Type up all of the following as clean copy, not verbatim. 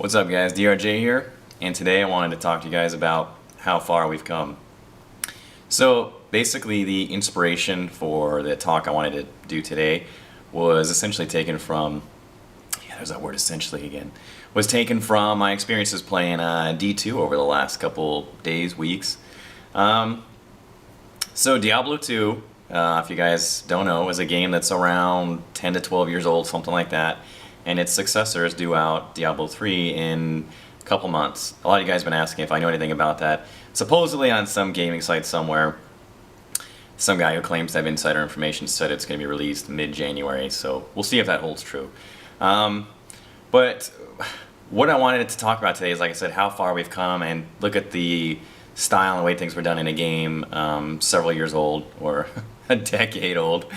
What's up guys, DRJ here, and today I wanted to talk to you guys about how far we've come. So basically the inspiration for the talk I wanted to do today was essentially taken from, there's that word essentially again, was taken from my experiences playing D2 over the last couple days, weeks. So Diablo 2, if you guys don't know, is a game that's around 10 to 12 years old, something like that. And its successor is due out, Diablo 3, in a couple months. A lot of you guys have been asking if I know anything about that. Supposedly on some gaming site somewhere, some guy who claims to have insider information said it's going to be released mid-January, so we'll see if that holds true. But what I wanted to talk about today is, like I said, how far we've come and look at the style and the way things were done in a game several years old, or a decade old,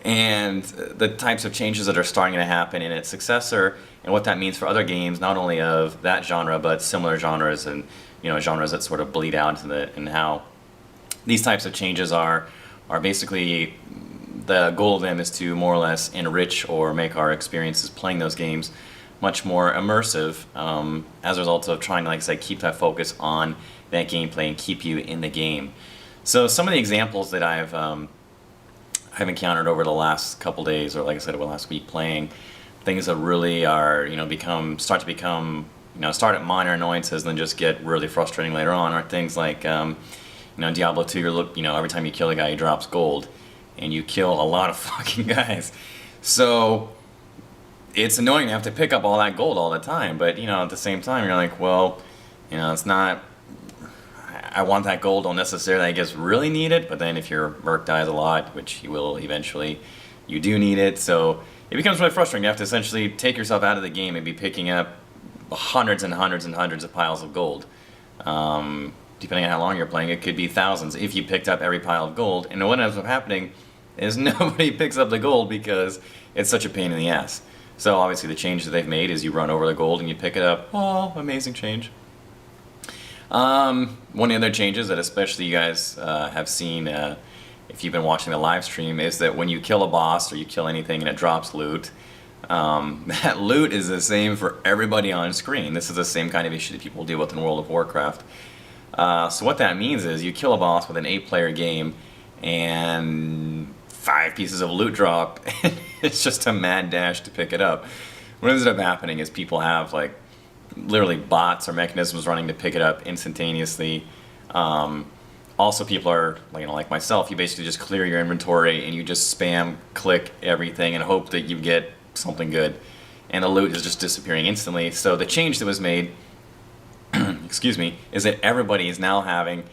and the types of changes that are starting to happen in its successor, and what that means for other games, not only of that genre, but similar genres and genres that sort of bleed out into and how these types of changes are basically, the goal of them is to more or less enrich or make our experiences playing those games much more immersive, as a result of trying to, like I said, keep that focus on that gameplay and keep you in the game. So some of the examples that I've encountered over the last couple days, or like I said, over the last week playing, things that really are, start at minor annoyances and then just get really frustrating later on, are things like, Diablo 2, every time you kill a guy, he drops gold, and you kill a lot of fucking guys. So it's annoying to have to pick up all that gold all the time, but at the same time, you're like, well, it's not, I want that gold, don't necessarily, I guess, really need it, but then if your merc dies a lot, which you will eventually, you do need it, so it becomes really frustrating. You have to essentially take yourself out of the game and be picking up hundreds and hundreds and hundreds of piles of gold. Depending on how long you're playing, it could be thousands if you picked up every pile of gold, and what ends up happening is nobody picks up the gold because it's such a pain in the ass. So obviously the change that they've made is you run over the gold and you pick it up. Oh, amazing change. One of the other changes that especially you guys have seen if you've been watching the live stream is that when you kill a boss or you kill anything and it drops loot, that loot is the same for everybody on screen. This is the same kind of issue that people deal with in World of Warcraft. So what that means is you kill a boss with an 8-player game and 5 pieces of loot drop, and it's just a mad dash to pick it up. What ends up happening is people have literally bots or mechanisms running to pick it up instantaneously. Also, people are, like myself, you basically just clear your inventory and you just spam click everything and hope that you get something good, and the loot is just disappearing instantly. So the change that was made, excuse me, is that everybody is now having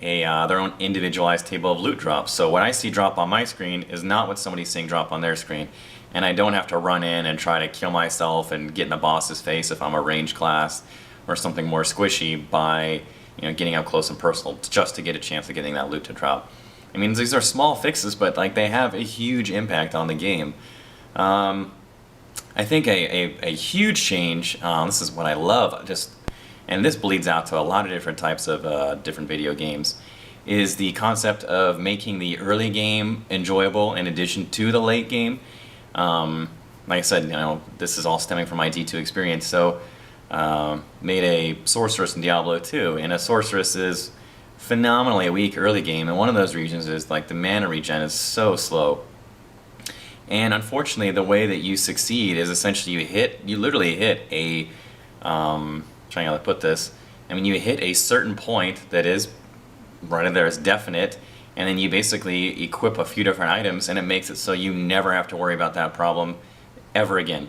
their own individualized table of loot drops. So what I see drop on my screen is not what somebody's seeing drop on their screen. And I don't have to run in and try to kill myself and get in a boss's face if I'm a ranged class or something more squishy by getting up close and personal just to get a chance of getting that loot to drop. I mean, these are small fixes, but they have a huge impact on the game. I think a huge change, this is what I love, and this bleeds out to a lot of different types of different video games, is the concept of making the early game enjoyable in addition to the late game. Like I said, this is all stemming from my D2 experience, so made a sorceress in Diablo 2, and a sorceress is phenomenally weak early game, and one of those regions is the mana regen is so slow. And unfortunately, the way that you succeed is essentially you literally hit a, trying to put this, you hit a certain point that is right in there is definite, and then you basically equip a few different items, and it makes it so you never have to worry about that problem ever again.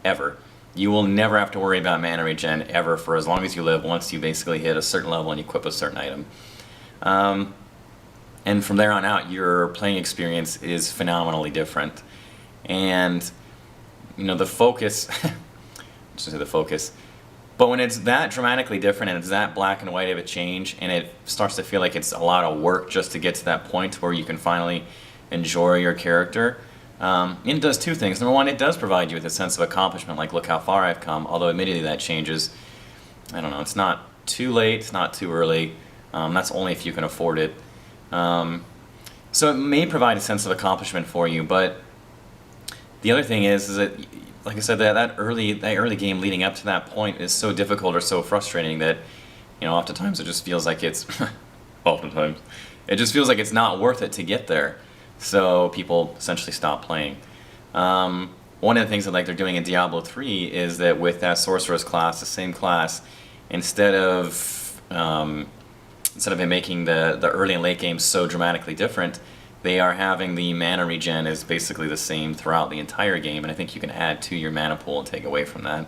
Ever. You will never have to worry about mana regen ever for as long as you live, once you basically hit a certain level and equip a certain item. And from there on out, your playing experience is phenomenally different. And the focus, just say the focus, but when it's that dramatically different and it's that black and white of a change, and it starts to feel like it's a lot of work just to get to that point where you can finally enjoy your character, it does two things. Number one, it does provide you with a sense of accomplishment, like look how far I've come, although admittedly that changes. I don't know, it's not too late, it's not too early, that's only if you can afford it. So it may provide a sense of accomplishment for you, but The other thing is that, like I said, that early game leading up to that point is so difficult or so frustrating that, oftentimes it just feels like it's, oftentimes, it just feels like it's not worth it to get there. So people essentially stop playing. One of the things that they're doing in Diablo 3 is that with that sorceress class, the same class, instead of it making the early and late games so dramatically different, they are having the mana regen is basically the same throughout the entire game, and I think you can add to your mana pool and take away from that.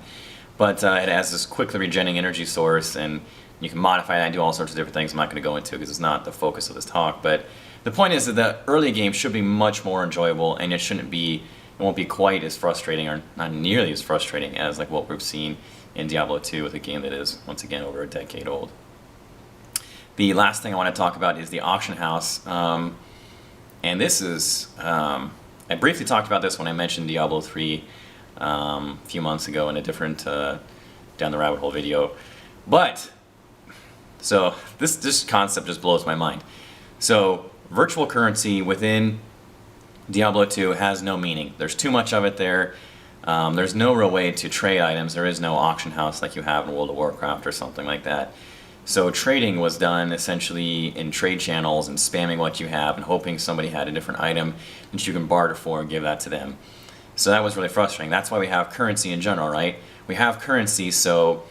But it has this quickly regenerating energy source, and you can modify that and do all sorts of different things I'm not going to go into because it's not the focus of this talk. But the point is that the early game should be much more enjoyable, and it won't be quite as frustrating, or not nearly as frustrating as like what we've seen in Diablo 2 with a game that is, once again, over a decade old. The last thing I want to talk about is the auction house. And this is, I briefly talked about this when I mentioned Diablo 3 a few months ago in a different Down the Rabbit Hole video. But, so this concept just blows my mind. So, virtual currency within Diablo 2 has no meaning. There's too much of it there. There's no real way to trade items. There is no auction house like you have in World of Warcraft or something like that. So trading was done essentially in trade channels and spamming what you have and hoping somebody had a different item that you can barter for and give that to them. So that was really frustrating. That's why we have currency in general, right? We have currency, so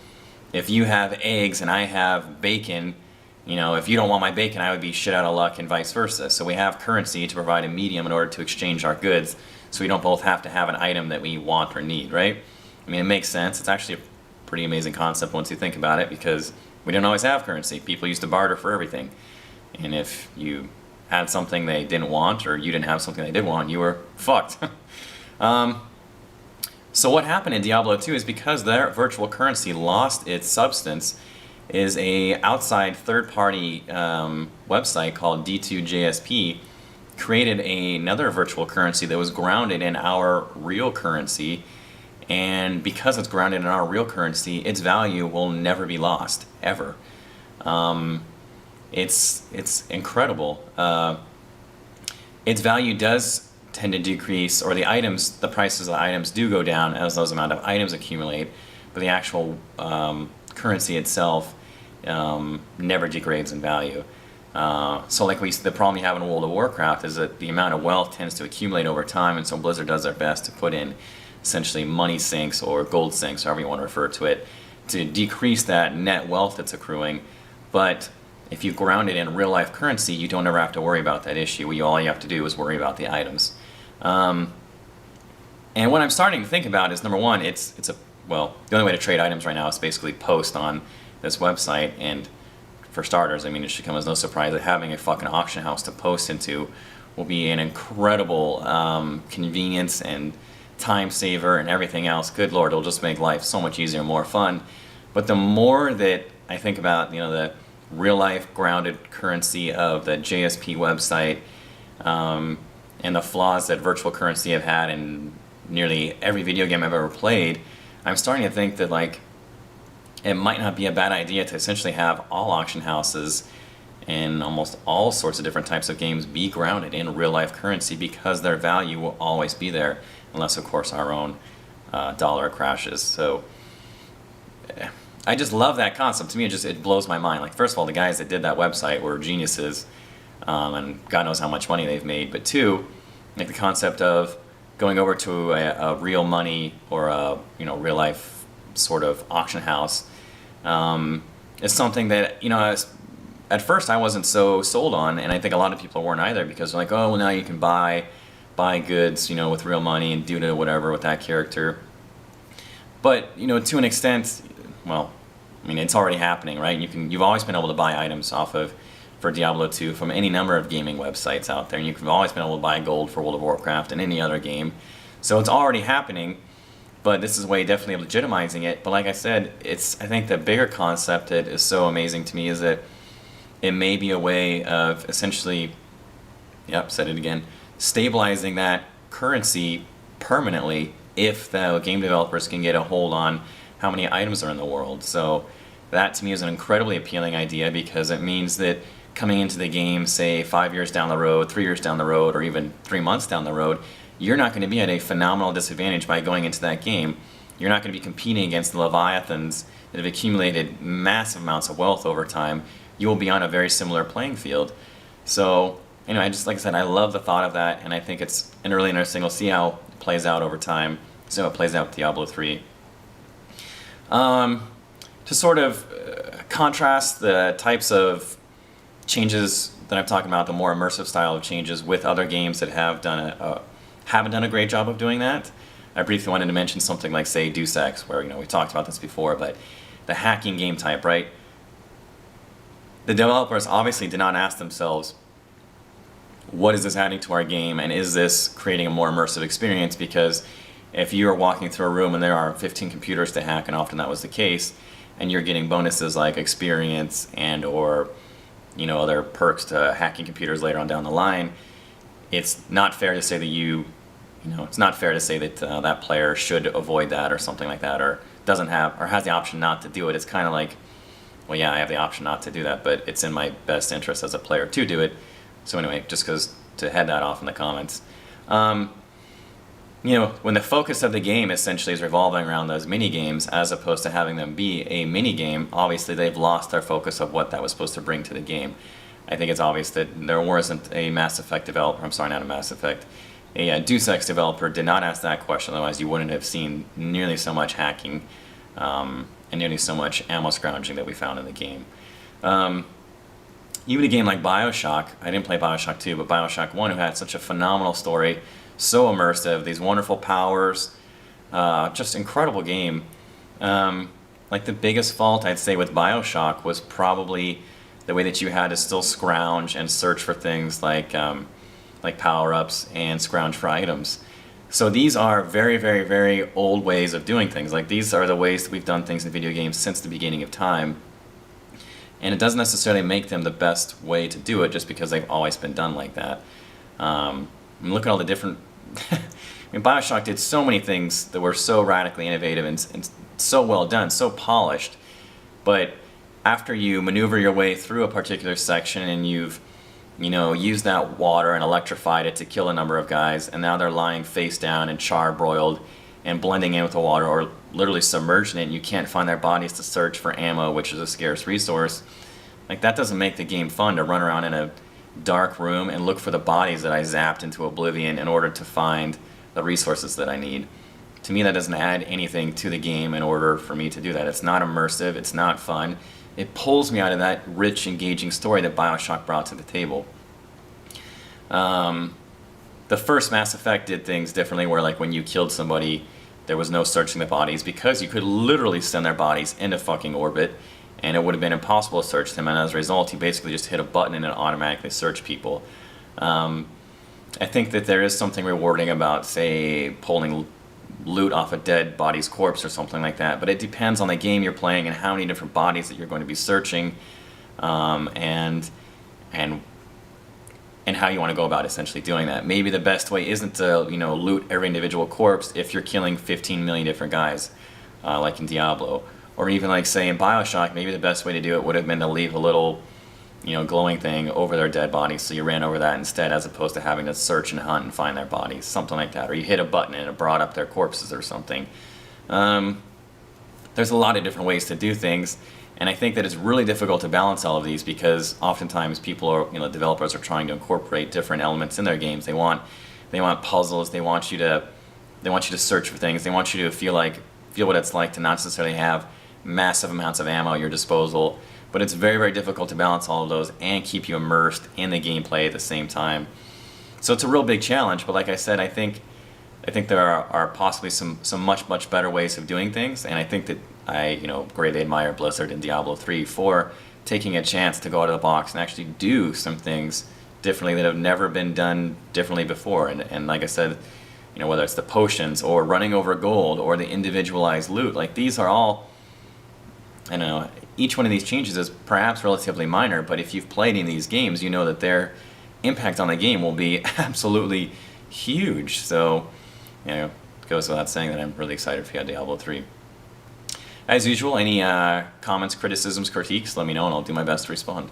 if you have eggs and I have bacon, if you don't want my bacon, I would be shit out of luck and vice versa. So we have currency to provide a medium in order to exchange our goods, so we don't both have to have an item that we want or need, right? I mean, it makes sense. It's actually a pretty amazing concept once you think about it, because we didn't always have currency. People used to barter for everything. And if you had something they didn't want, or you didn't have something they did want, you were fucked. So what happened in Diablo 2 is because their virtual currency lost its substance, is a outside third-party website called D2JSP created another virtual currency that was grounded in our real currency. And because it's grounded in our real currency, its value will never be lost, ever. It's incredible. Its value does tend to decrease, or the prices of the items do go down as those amount of items accumulate, but the actual currency itself never degrades in value. So the problem you have in World of Warcraft is that the amount of wealth tends to accumulate over time, and so Blizzard does their best to put in essentially money sinks or gold sinks, however you want to refer to it, to decrease that net wealth that's accruing. But if you ground it in real life currency, you don't ever have to worry about that issue. All you have to do is worry about the items. And what I'm starting to think about is, number one, the only way to trade items right now is basically post on this website. And for starters, I mean, it should come as no surprise that having a fucking auction house to post into will be an incredible convenience and time saver and everything else. Good Lord, it'll just make life so much easier and more fun. But the more that I think about, the real life grounded currency of the JSP website, and the flaws that virtual currency have had in nearly every video game I've ever played, I'm starting to think that it might not be a bad idea to essentially have all auction houses and almost all sorts of different types of games be grounded in real life currency, because their value will always be there, unless of course our own dollar crashes. So I just love that concept. To me, it blows my mind. First of all, the guys that did that website were geniuses, and God knows how much money they've made. But two, the concept of going over to a real money or a real life sort of auction house is something that at first I wasn't so sold on, and I think a lot of people weren't either, because they're oh, well, now you can buy goods with real money and do whatever with that character. But to an extent, it's already happening, right? You've always been able to buy items for Diablo 2 from any number of gaming websites out there, and you've always been able to buy gold for World of Warcraft and any other game. So it's already happening, but this is a way definitely of legitimizing it. But like I said, I think the bigger concept that is so amazing to me is that it may be a way of essentially, said it again, stabilizing that currency permanently if the game developers can get a hold on how many items are in the world. So that to me is an incredibly appealing idea, because it means that coming into the game, say 5 years down the road, 3 years down the road, or even 3 months down the road, you're not going to be at a phenomenal disadvantage by going into that game. You're not going to be competing against the Leviathans that have accumulated massive amounts of wealth over time. You will be on a very similar playing field. So, I just, like I said, I love the thought of that, and I think it's an really interesting. We'll see how it plays out over time. So it plays out with Diablo 3. To sort of contrast the types of changes that I'm talking about, the more immersive style of changes with other games that haven't done a great job of doing that, I briefly wanted to mention something like, say, Deus Ex, where we talked about this before, but the hacking game type, right? The developers obviously did not ask themselves, what is this adding to our game, and is this creating a more immersive experience? Because if you are walking through a room and there are 15 computers to hack, and often that was the case, and you're getting bonuses like experience and or other perks to hacking computers later on down the line, it's not fair to say that it's not fair to say that that player should avoid that or something like that, or doesn't have or has the option not to do it. It's kind of like, well, yeah, I have the option not to do that, but it's in my best interest as a player to do it. So anyway, just to head that off in the comments. When the focus of the game essentially is revolving around those mini games as opposed to having them be a mini game, obviously they've lost their focus of what that was supposed to bring to the game. I think it's obvious that there wasn't a Mass Effect developer, a Deus Ex developer did not ask that question, otherwise you wouldn't have seen nearly so much hacking and nearly so much ammo scrounging that we found in the game. Even a game like Bioshock, I didn't play Bioshock 2, but Bioshock 1, who had such a phenomenal story, so immersive, these wonderful powers, just incredible game. Like the biggest fault I'd say with Bioshock was probably the way that you had to still scrounge and search for things like power-ups and scrounge for items. So these are very, very, very old ways of doing things. Like these are the ways that we've done things in video games since the beginning of time. And it doesn't necessarily make them the best way to do it just because they've always been done like that. Look at all the different... Bioshock did so many things that were so radically innovative and so well done, so polished. But after you maneuver your way through a particular section and you've used that water and electrified it to kill a number of guys, and now they're lying face down and charbroiled and blending in with the water, or literally submerged in it, and you can't find their bodies to search for ammo, which is a scarce resource. Like, that doesn't make the game fun to run around in a dark room and look for the bodies that I zapped into oblivion in order to find the resources that I need. To me, that doesn't add anything to the game in order for me to do that. It's not immersive, it's not fun. It pulls me out of that rich, engaging story that Bioshock brought to the table. The first Mass Effect did things differently, where like when you killed somebody, there was no searching the bodies, because you could literally send their bodies into fucking orbit, and it would have been impossible to search them, and as a result, you basically just hit a button and it automatically searched people. I think that there is something rewarding about, say, pulling loot off a dead body's corpse or something like that, but it depends on the game you're playing and how many different bodies that you're going to be searching, and how you want to go about essentially doing that. Maybe the best way isn't to loot every individual corpse if you're killing 15 million different guys, like in Diablo, or even like say in Bioshock. Maybe the best way to do it would have been to leave a little glowing thing over their dead bodies, so you ran over that instead, as opposed to having to search and hunt and find their bodies, something like that. Or you hit a button and it brought up their corpses or something. There's a lot of different ways to do things, and I think that it's really difficult to balance all of these, because oftentimes people are, developers are trying to incorporate different elements in their games. They want puzzles. They want you to search for things. They want you to feel what it's like to not necessarily have massive amounts of ammo at your disposal. But it's very, very difficult to balance all of those and keep you immersed in the gameplay at the same time. So it's a real big challenge, but like I said, I think there are possibly some much, much better ways of doing things, and I think that I greatly admire Blizzard and Diablo 3 for taking a chance to go out of the box and actually do some things differently that have never been done differently before. And like I said, whether it's the potions or running over gold or the individualized loot, like these are all, I don't know, each one of these changes is perhaps relatively minor, but if you've played in these games, you know that their impact on the game will be absolutely huge. So, it goes without saying that I'm really excited for Diablo 3. As usual, any comments, criticisms, critiques, let me know and I'll do my best to respond.